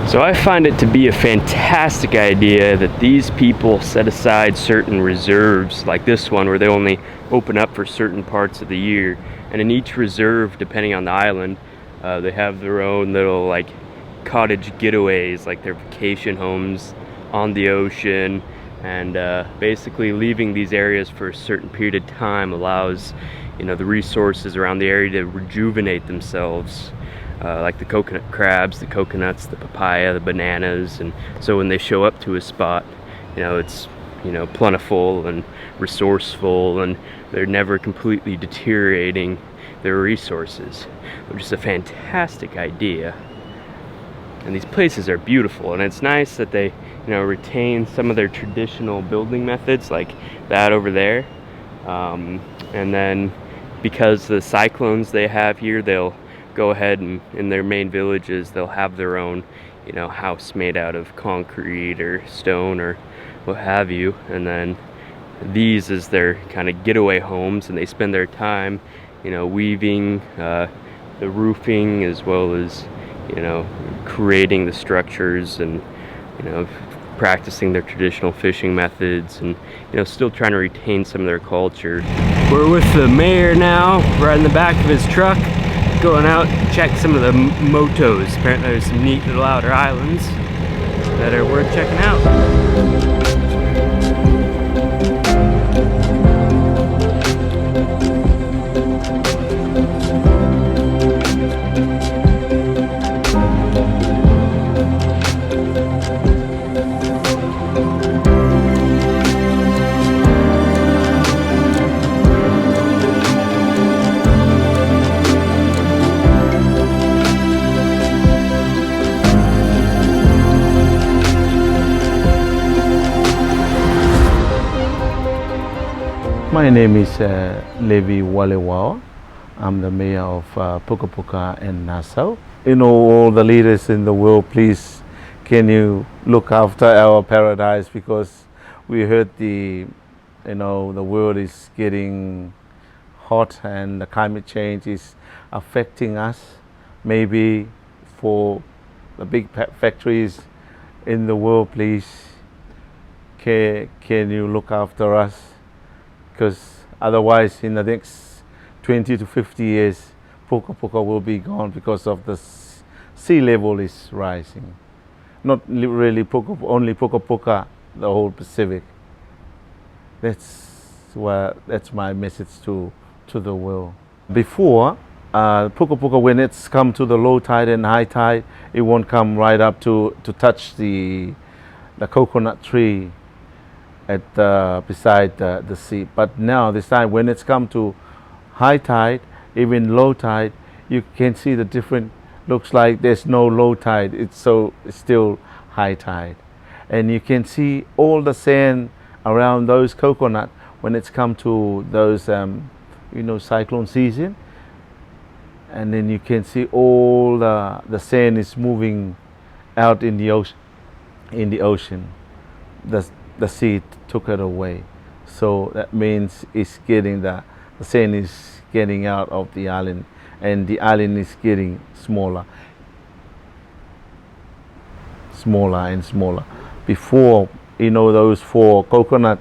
So I find it to be a fantastic idea that these people set aside certain reserves like this one where they only open up for certain parts of the year, and in each reserve, depending on the island, they have their own little like cottage getaways, like their vacation homes on the ocean. And basically leaving these areas for a certain period of time allows, you know, the resources around the area to rejuvenate themselves, like the coconut crabs, the coconuts, the papaya, the bananas. And so when they show up to a spot, you know, it's, you know, plentiful and resourceful, and they're never completely deteriorating their resources, which is a fantastic idea. And these places are beautiful, and it's nice that they, you know, retain some of their traditional building methods like that over there. And then because the cyclones they have here, they'll go ahead and in their main villages they'll have their own, you know, house made out of concrete or stone or what have you. And then these is their kind of getaway homes, and they spend their time, you know, weaving the roofing as well as, you know, creating the structures and, you know, practicing their traditional fishing methods, and, you know, still trying to retain some of their culture. We're with the mayor now, right in the back of his truck, going out to check some of the motos. Apparently there's some neat little outer islands that are worth checking out. My name is Levi Walewao. I'm the mayor of Pukapuka and Nassau. You know, all the leaders in the world, please, can you look after our paradise, because we heard the world is getting hot and the climate change is affecting us. Maybe for the big factories in the world, please, can you look after us? Because otherwise in the next 20 to 50 years, Pukapuka will be gone because of the sea level is rising. Not really only Pukapuka, the whole Pacific. That's my message to the world. Before, Pukapuka, when it's come to the low tide and high tide, it won't come right up to touch the coconut tree at beside the sea. But now this time, when it's come to high tide, even low tide, you can see the different. Looks like there's no low tide. It's still high tide, and you can see all the sand around those coconut when it's come to those cyclone season. And then you can see all the sand is moving out in the ocean. The sea took it away, so that means it's getting the sand is getting out of the island, and the island is getting smaller and smaller. Before, those 4 coconut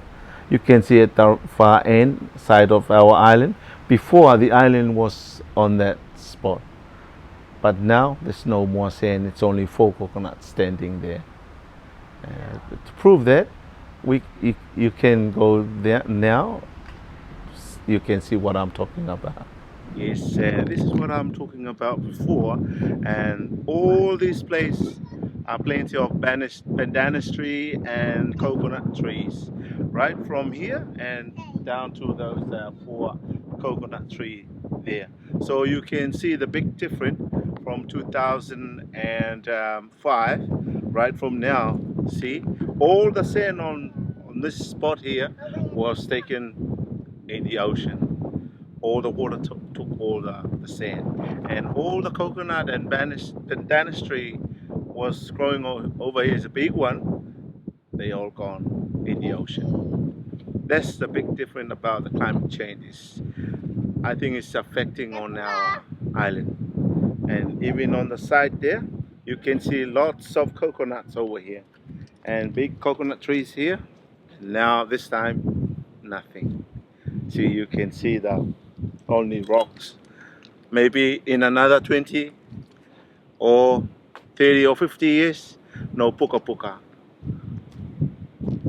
you can see at the far end side of our island. Before, the island was on that spot, but now there's no more sand. It's only 4 coconuts standing there. To prove that, you can go there now. You can see what I'm talking about. Yes, this is what I'm talking about before, and all these places are plenty of bandanas tree and coconut trees, right from here and down to those 4 coconut tree there. So you can see the big difference from 2005, right from now. See, all the sand on this spot here was taken in the ocean. All the water took all the sand, and all the coconut and bandanas tree was growing over here is a big one. They all gone in the ocean. That's the big difference about the climate change. I think it's affecting on our island, and even on the side there, You can see lots of coconuts over here and big coconut trees here. Now this time, nothing. See, you can see the only rocks. Maybe in another 20 or 30 or 50 years, no Pukapuka.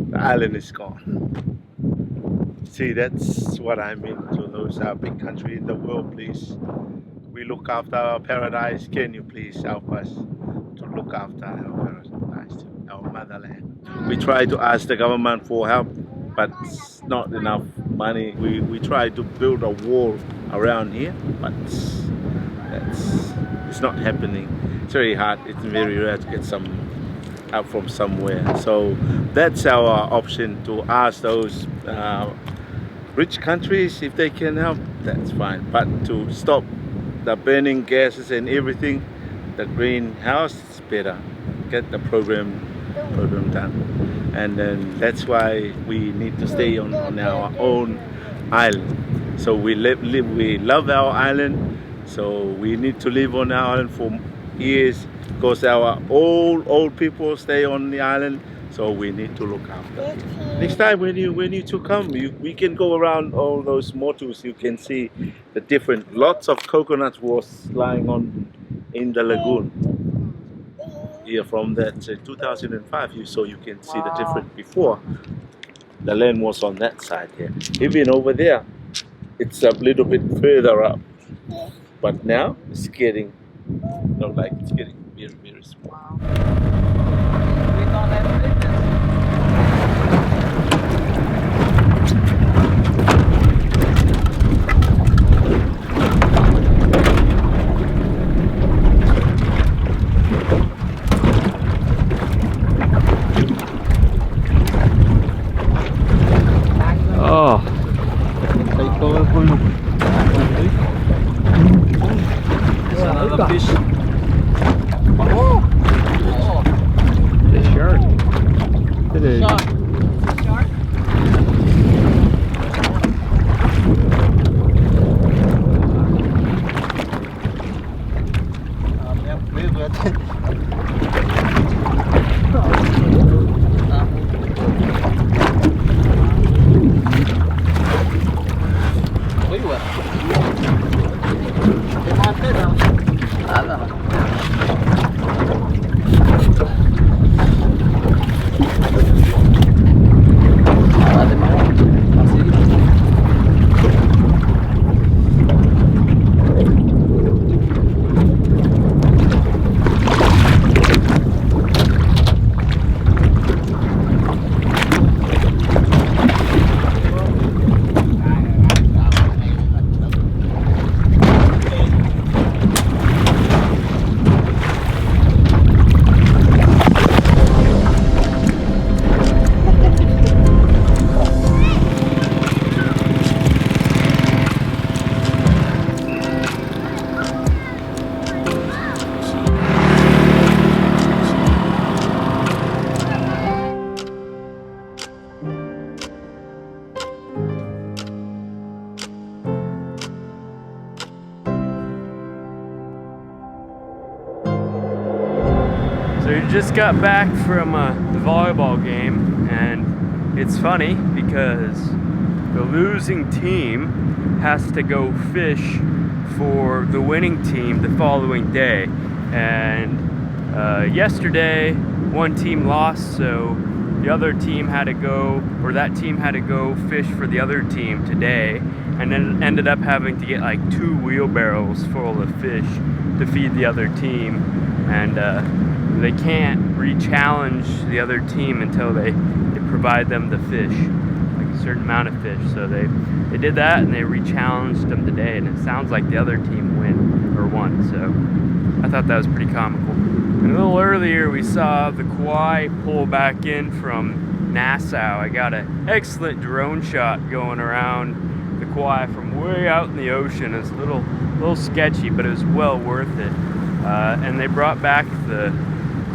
The island is gone. See, that's what I mean to those big countries in the world, please. We look after our paradise. Can you please help us to look after our paradise, our motherland? We try to ask the government for help, but it's not enough money. We try to build a wall around here, but it's not happening. It's very hard. It's very rare to get some help from somewhere. So that's our option, to ask those rich countries if they can help. That's fine. But to stop the burning gases and everything, the greenhouse is better. Get the program done, and then that's why we need to stay on our own island. So we love our island. So we need to live on our island for years, because our old people stay on the island. So we need to look after. Next time when you two come, we can go around all those motus. You can see the different, lots of coconuts was lying on in the lagoon. Here from that 2005, so you can see the difference. Before, the land was on that side here. Even over there, it's a little bit further up. But now it's getting, it's getting very, very small. We don't have fitness. Oh. There's another fish. The shark. It is. Shark. So we just got back from the volleyball game, and it's funny because the losing team has to go fish for the winning team the following day. And yesterday, one team lost, so the other team had to go, or that team had to go fish for the other team today, and then ended up having to get like 2 wheelbarrows full of fish to feed the other team. And they can't re-challenge the other team until they provide them the fish, like a certain amount of fish. So they did that, and they re-challenged them today, and it sounds like the other team won. So I thought that was pretty comical. And a little earlier we saw the Kauai pull back in from Nassau. I got an excellent drone shot going around the Kauai from way out in the ocean. It's a little sketchy, but it was well worth it. And they brought back the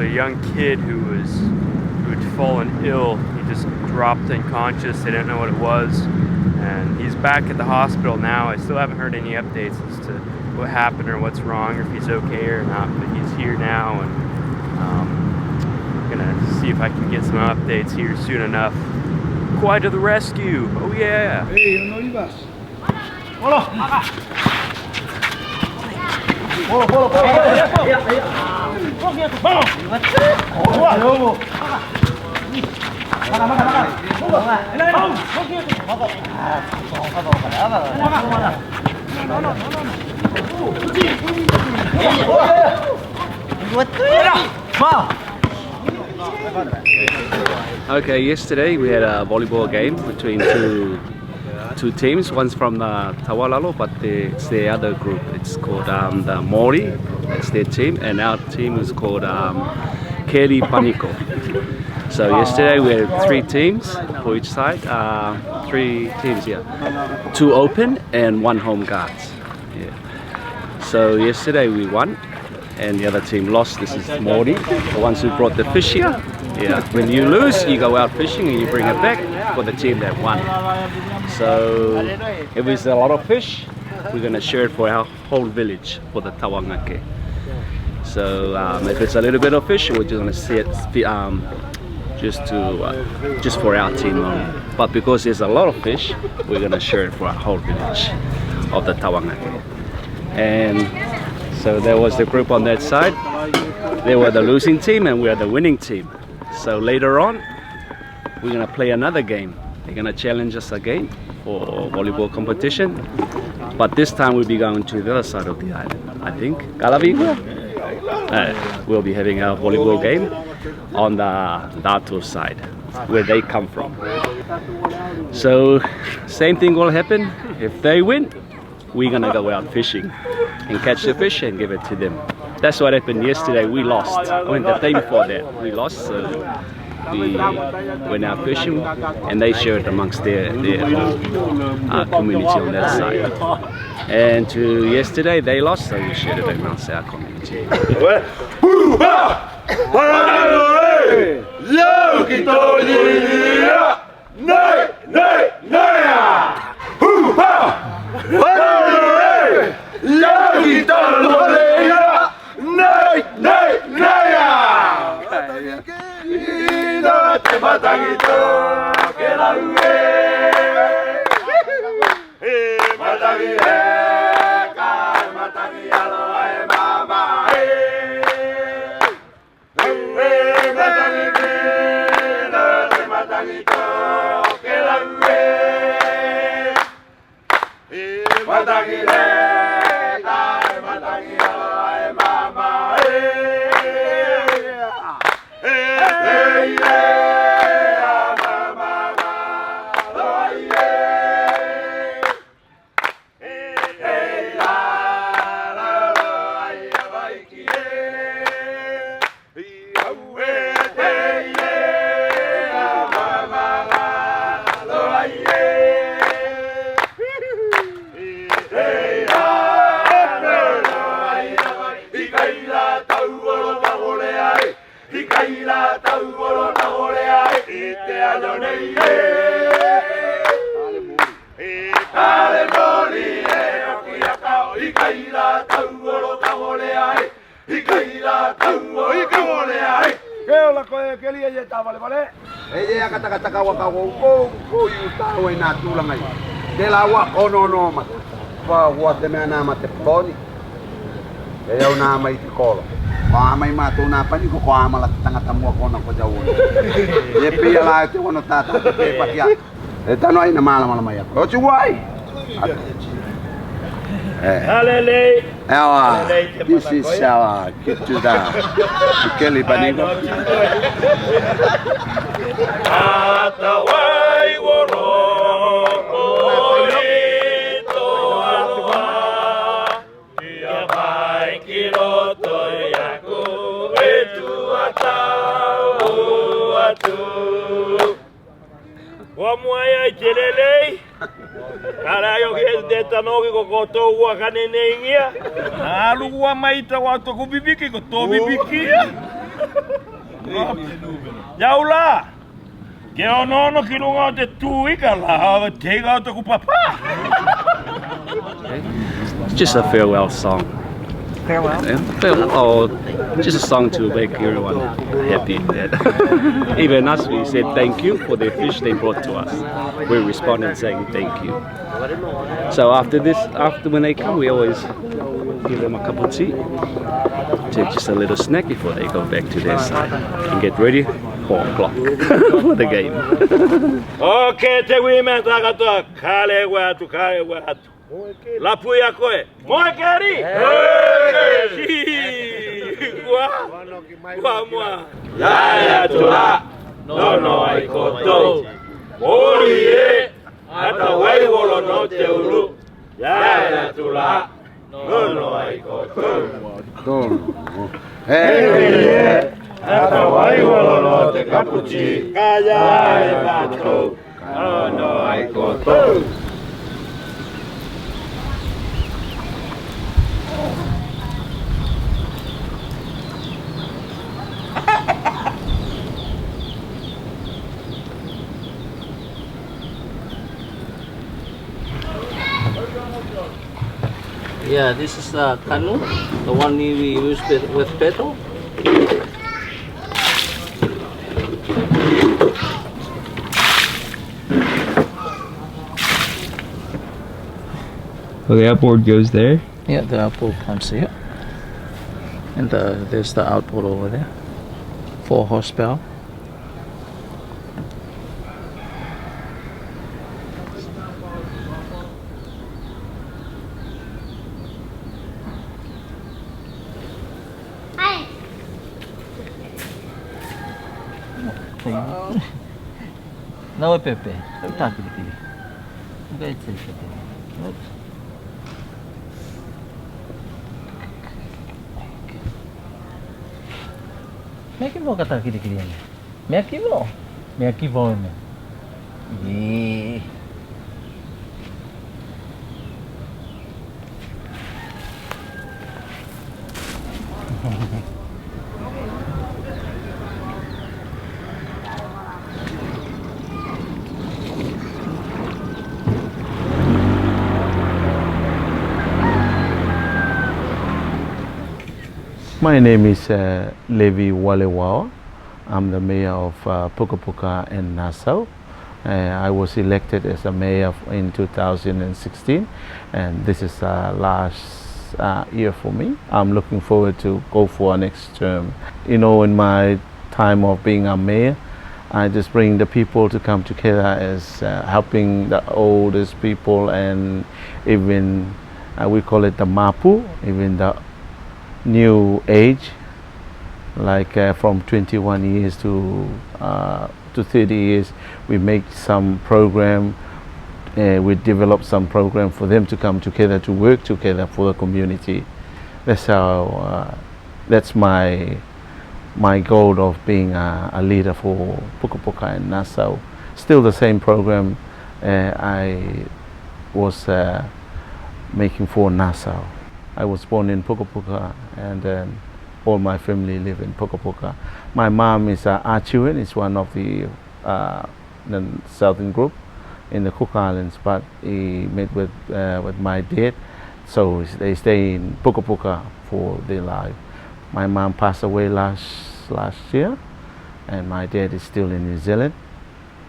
young kid who had fallen ill. He just dropped unconscious. They didn't know what it was, and he's back at the hospital now. I still haven't heard any updates as to what happened or what's wrong, or if he's okay or not, but he's here now, and Gonna see if I can get some updates here soon enough. Quite to the rescue! Oh yeah! Hey, no ibas. Hola, acá. Hola. Vamos. Vamos. Okay, yesterday we had a volleyball game between two teams. One's from Tabuaeran, but it's the other group. It's called the Mori. That's their team, and our team is called Keri Paniko. So yesterday we had 3 teams for each side. 3 teams, yeah. 2 open and 1 home guards. Yeah. So yesterday we won, and the other team lost. This is Mori, the ones who brought the fish here. Yeah. When you lose, you go out fishing and you bring it back for the team that won. So if it's a lot of fish, we're gonna share it for our whole village for the Tawangake. So if it's a little bit of fish, we're just gonna see it just for our team only. But because there's a lot of fish, we're gonna share it for our whole village of the Tawangake. And so there was the group on that side. They were the losing team and we are the winning team. So later on, we're gonna play another game. They're gonna challenge us again for volleyball competition. But this time we'll be going to the other side of the island, I think. Kalavigo? We'll be having a volleyball game on the atolls side, where they come from. So same thing will happen. If they win, we're gonna go out fishing and catch the fish and give it to them. That's what happened yesterday. We lost. I mean, the day before that we lost, so we went out fishing and they shared amongst their community on that side. And yesterday they lost, so we shared it amongst our community. This is our Kituda. Kelly Banigo. It's just a farewell song. Farewell. And farewell, or just a song to make everyone happy. That even us, we said thank you for the fish they brought to us. We responded saying thank you. So after when they come, we always give them a cup of tea, just a little snack before they go back to their side and get ready 4 o'clock for the game. Okay, te women tagato kale watu lapu ya koe moekeri kwa mwa ya tula no aikoto orie hata wai wolo no te ulu ya tula no aikoto hata wai wolo no te kapuchi kaya bato no aikoto. Yeah, this is the canoe, the one we use with petrol. Oh, the outboard goes there? Yeah, the outboard comes here. And there's the outboard over there. 4 horsepower. No, Pepe. Don't talk to the kid. Okay, take it. Oops. Make mo kata kiri-kiri yan. Meki mo. Meki mo. Yeah. My name is Levi Walewawa. I'm the mayor of Pukapuka and Nassau. I was elected as a mayor in 2016, and this is last year for me. I'm looking forward to go for next term. You know, in my time of being a mayor, I just bring the people to come together as helping the oldest people, and even we call it the Mapu, even the new age, like from 21 years to 30 years. We make some program, we develop some program for them to come together to work together for the community. That's how that's my goal of being a leader for Pukapuka and Nassau. Still the same program I was making for Nassau. I was born in Pukapuka, and then all my family live in Pukapuka. My mom is Tabuaeran, is one of the southern group in the Cook Islands, but he met with my dad, so they stay in Pukapuka for their life. My mom passed away last year, and my dad is still in New Zealand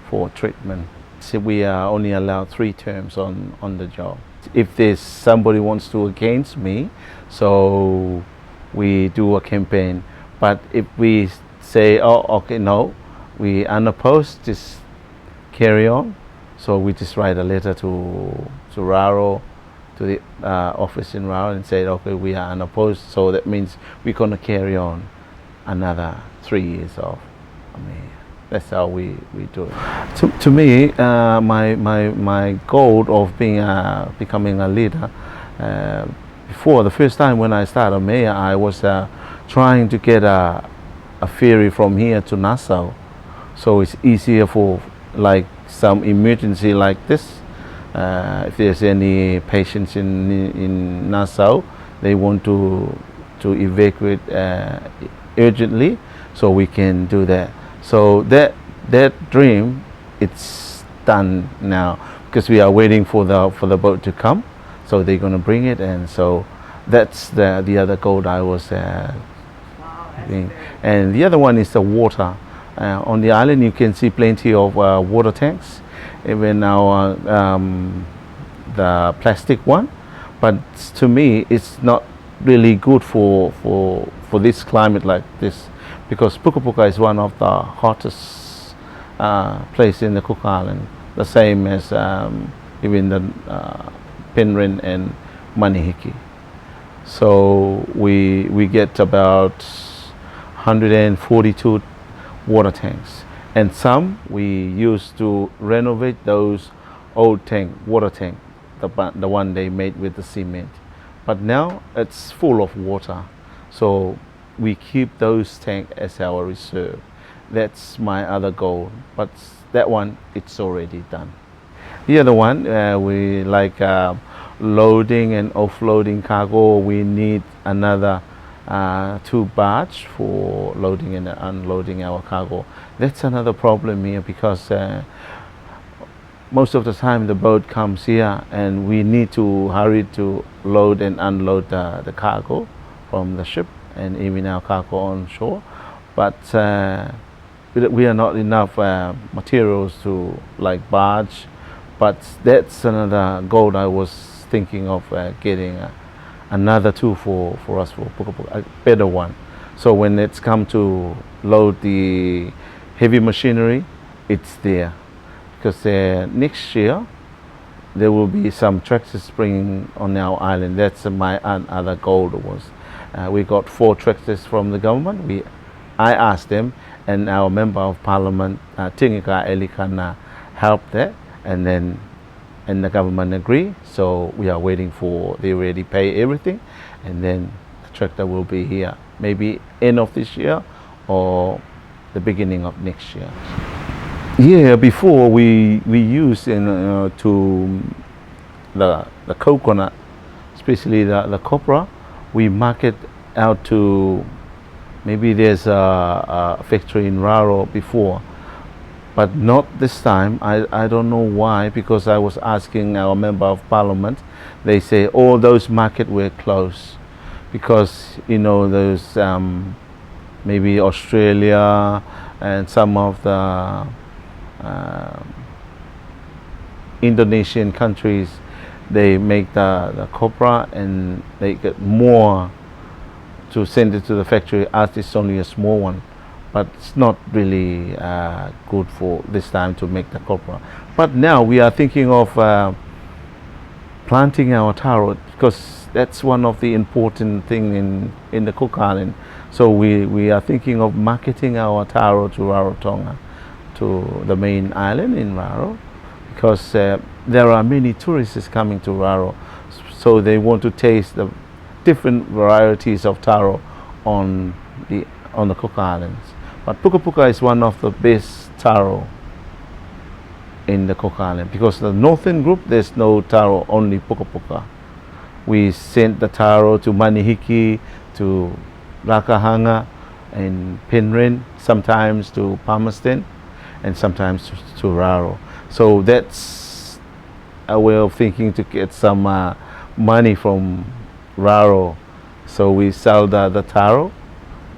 for treatment. So we are only allowed 3 terms on the job. If there's somebody wants to against me, so we do a campaign. But if we say, oh, okay, no, we unopposed, just carry on. So we just write a letter to Raro, to the office in Raro, and say, okay, we are unopposed. So that means we're gonna carry on another 3 years of. I mean, that's how we do it. To me, my goal of becoming a leader, before the first time when I started mayor, I was trying to get a ferry from here to Nassau, so it's easier for like some emergency like this. If there's any patients in Nassau, they want to evacuate urgently, so we can do that. So that dream, it's done now, because we are waiting for the boat to come. So they're going to bring it, and so That's the other goal I was doing. And the other one is the water. On the island you can see plenty of water tanks, even our the plastic one, but to me it's not really good for this climate like this, because Pukapuka is one of the hottest place in the Cook Island, the same as even the Penrhyn and Manihiki. So we get about 142 water tanks, and some we used to renovate those old water tank, the one they made with the cement, but now it's full of water, so we keep those tanks as our reserve. That's my other goal, but that one it's already done. The other one, we like loading and offloading cargo. We need another 2 barge for loading and unloading our cargo. That's another problem here, because most of the time the boat comes here and we need to hurry to load and unload the cargo from the ship and even our cargo on shore, but we are not enough materials to like barge. But that's another goal I was thinking of, getting another 2 for us for Pukapuka, a better one. So when it's come to load the heavy machinery, it's there. Because next year there will be some tractors bringing on our island. That's my other goal was. We got 4 tractors from the government. I asked them, and our member of parliament, Tingika Elikana, helped that, and the government agree. So we are waiting for, they already pay everything, and then the tractor will be here maybe end of this year or the beginning of next year. Yeah, before we use in to the coconut, especially the copra, we market out to, maybe there's a factory in Raro before, but not this time. I don't know why, because I was asking our member of parliament. They say all those markets were closed because, you know, those maybe Australia and some of the Indonesian countries, they make the copra and they get more to send it to the factory, as it's only a small one. But it's not really good for this time to make the copra. But now we are thinking of planting our taro, because that's one of the important thing in the Cook Island. So we are thinking of marketing our taro to Rarotonga, to the main island in Raro, because there are many tourists coming to Raro, so they want to taste the different varieties of taro on the Cook Islands. But Pukapuka is one of the best taro in the Cook Island, because the northern group there's no taro, only Pukapuka. We sent the taro to Manihiki, to Rakahanga and Penrhyn, sometimes to Palmerston, and sometimes to Raro. So that's a way of thinking to get some money from Raro. So we sell the taro,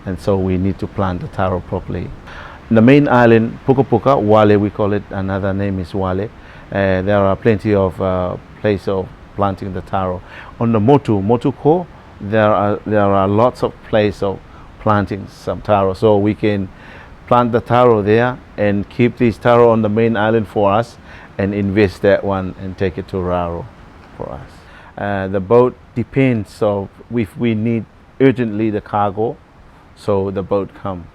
and so we need to plant the taro properly. The main island, Pukapuka, Wale we call it, another name is Wale. There are plenty of places of planting the taro. On the Motu Ko, there are lots of places of planting some taro. So we can plant the taro there and keep this taro on the main island for us, and invest that one and take it to Raro for us. The boat depends of if we need urgently the cargo, so the boat come.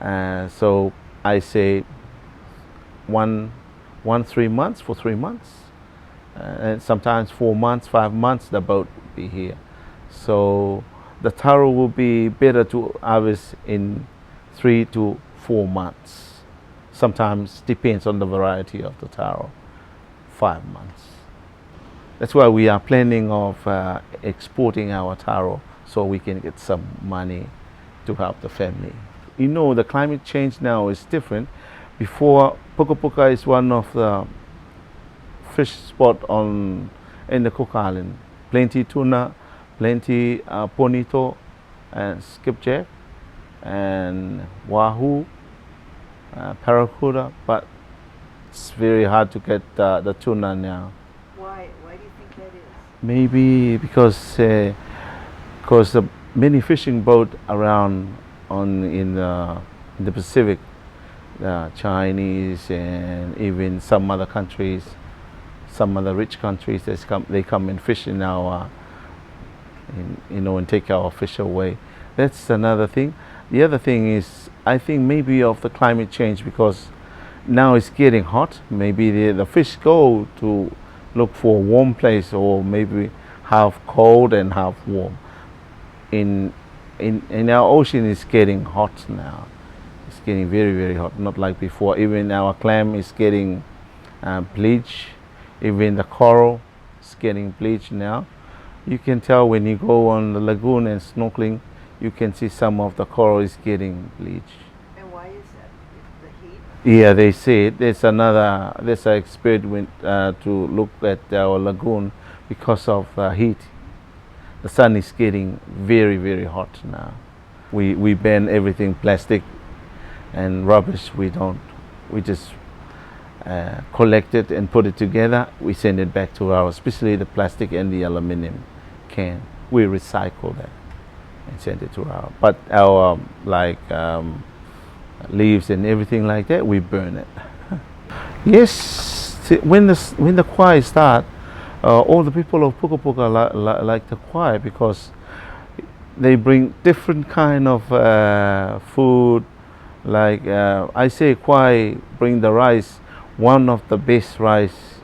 So I say 3 months, for 3 months, and sometimes 4 months, 5 months the boat will be here. So the taro will be better to harvest in 3 to 4 months. Sometimes depends on the variety of the taro, 5 months. That's why we are planning of exporting our taro, so we can get some money to help the family. You know, the climate change now is different. Before, Pukapuka is one of the fish spot in the Cook Island. Plenty tuna, plenty bonito and skipjack and wahoo, paracuda, but it's very hard to get the tuna now. Why do you think that is? Maybe because the many fishing boat around in the Pacific, Chinese and even some other countries, some other rich countries, they come and fish in our, and take our fish away. That's another thing. The other thing is, I think maybe of the climate change, because now it's getting hot. Maybe the fish go to look for a warm place, or maybe half cold and half warm. In our ocean, it's getting hot now. It's getting very, very hot, not like before. Even our clam is getting bleached. Even the coral is getting bleached now. You can tell when you go on the lagoon and snorkeling, you can see some of the coral is getting bleached. And why is that? The heat? Yeah, they say it. There's an experiment to look at our lagoon because of heat. The sun is getting very, very hot now. We ban everything plastic and rubbish. We don't. We just collect it and put it together. We send it back to especially the plastic and the aluminum can. We recycle that and send it to but our leaves and everything like that, we burn it. Yes, when the choir start, all the people of Pukapuka like the choir because they bring different kind of food. Like I say, choir bring the rice, one of the best rice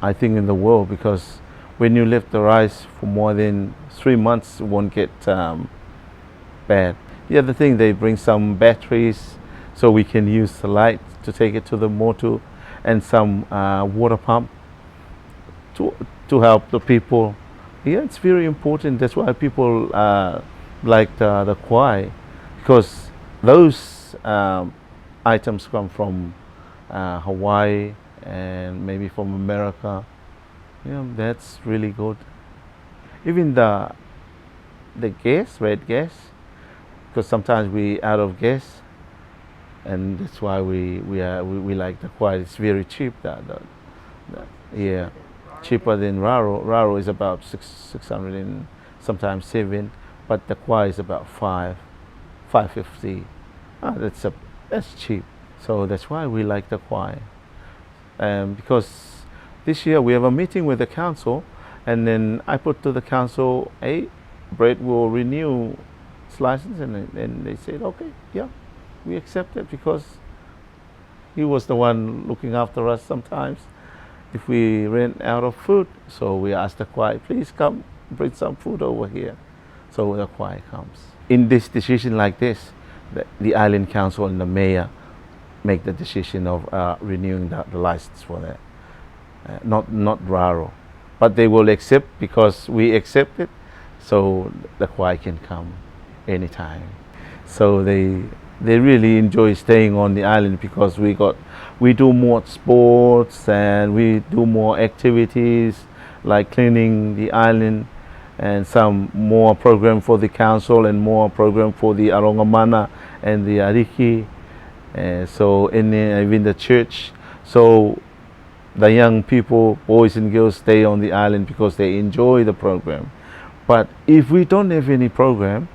I think in the world, because when you leave the rice for more than 3 months, it won't get bad. The other thing, they bring some batteries so we can use the light to take it to the motor, and some water pump to help the people. Yeah, it's very important. That's why people like the kwai, because those items come from Hawaii and maybe from America. Yeah, that's really good. Even the gas, red gas, because sometimes we out of gas, and that's why we like the kwai. It's very cheap. Yeah, cheaper than Raro. Raro is about 600 and sometimes 7, but the kwai is about 550. That's cheap. So that's why we like the kwai. Because this year we have a meeting with the council, and then I put to the council, hey, Brett will renew his license, and they said, okay, yeah, we accept it, because he was the one looking after us sometimes if we ran out of food. So we asked the kwai, please come bring some food over here. So the kwai comes. In this decision like this, the island council and the mayor make the decision of renewing the license for that. Not Raro, but they will accept, because we accept it, so the kwai can come anytime. So they really enjoy staying on the island, because we do more sports and we do more activities like cleaning the island, and some more program for the council and more program for the Arongamana and the Ariki, so even the church. So the young people, boys and girls, stay on the island because they enjoy the program. But if we don't have any program,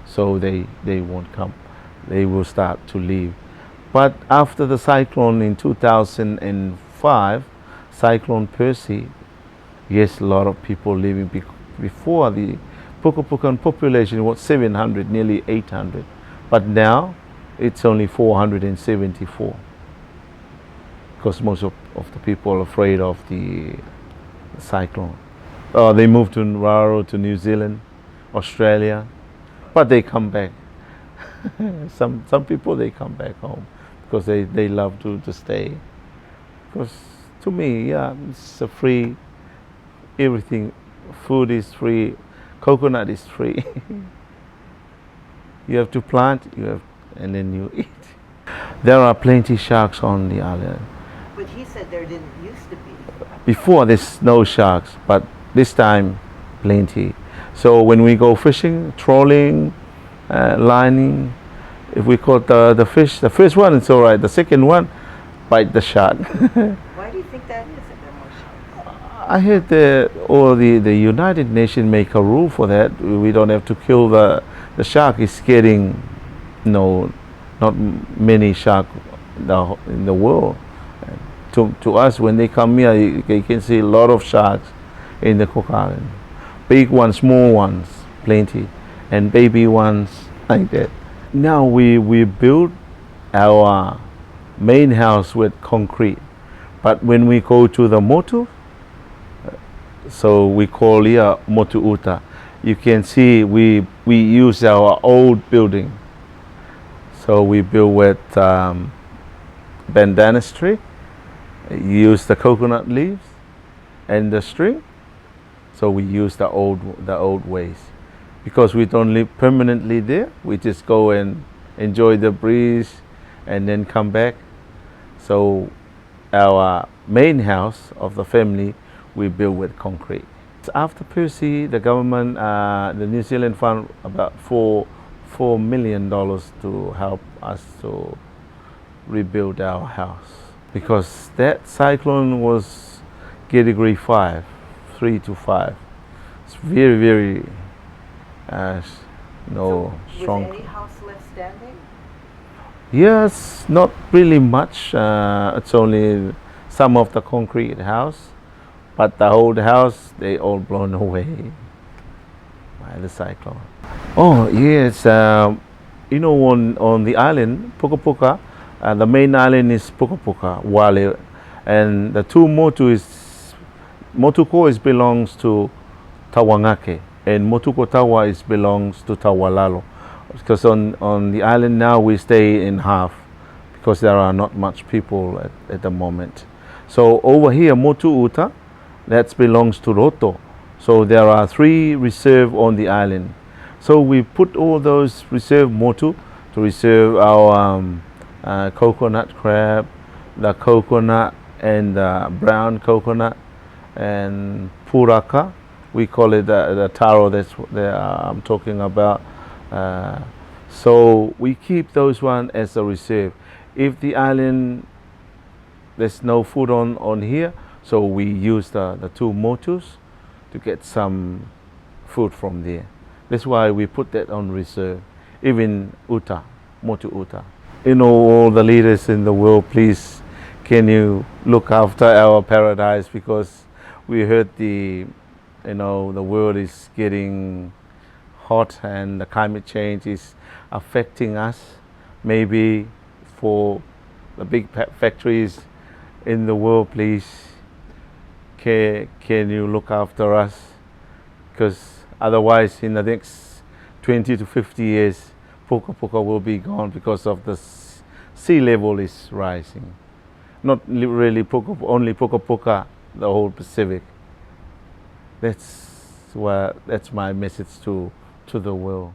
so they won't come. They will start to leave. But after the cyclone in 2005, Cyclone Percy, yes, a lot of people leaving. Before, the Pukapukan population was 700, nearly 800. But now it's only 474. Because most of the people are afraid of the cyclone. They moved to Raro, to New Zealand, Australia, but they come back. some people, they come back home because they love to stay. Because to me, yeah, it's a free, everything, food is free, coconut is free. You have to plant, and then you eat. There are plenty sharks on the island. But he said there didn't used to be. Before, there's no sharks, but this time plenty. So when we go fishing, trolling, lining, if we caught the fish, the first one it's all right. The second one, bite the shark. Why do you think that is if they're more sharks? I heard the United Nations make a rule for that. We don't have to kill the shark. It's getting, not many shark in the world. To us, when they come here, you can see a lot of sharks in the Cook Island. Big ones, small ones, plenty, and baby ones like that. Now we build our main house with concrete, but when we go to the motu, so we call here motu uta. You can see we use our old building. So we build with bandanas tree, use the coconut leaves and the string. So we use the old ways, because we don't live permanently there. We just go and enjoy the breeze and then come back. So our main house of the family we build with concrete. After Percy, the government, the New Zealand found about $4 million to help us to rebuild our house, because that cyclone was category 5, 3 to 5. It's very, very strong. Was any house left standing? Yes, not really much. It's only some of the concrete house, but the whole house, they all blown away by the cyclone. Oh yes, on the island Pukapuka, the main island is Pukapuka, Wale, and the two Motuko belongs to Tawangake, and Motuko Tawa belongs to Tawalalo. Because on the island now we stay in half, because there are not much people at the moment. So over here, Motu Uta, that belongs to Roto. So there are 3 reserves on the island. So we put all those reserve motu to reserve our coconut crab, the coconut and the brown coconut, and puraka. We call it the taro that's I'm talking about. So we keep those one as a reserve. If the island, there's no food on here, so we use the 2 motus to get some food from there. That's why we put that on reserve. Even Uta, Motu Uta. All the leaders in the world, please, can you look after our paradise, because we heard the world is getting hot and the climate change is affecting us. Maybe for the big factories in the world, please, can you look after us? Because otherwise, in the next 20 to 50 years, Pukapuka will be gone because of the sea level is rising. Not really only Pukapuka, the whole Pacific. That's my message to the world.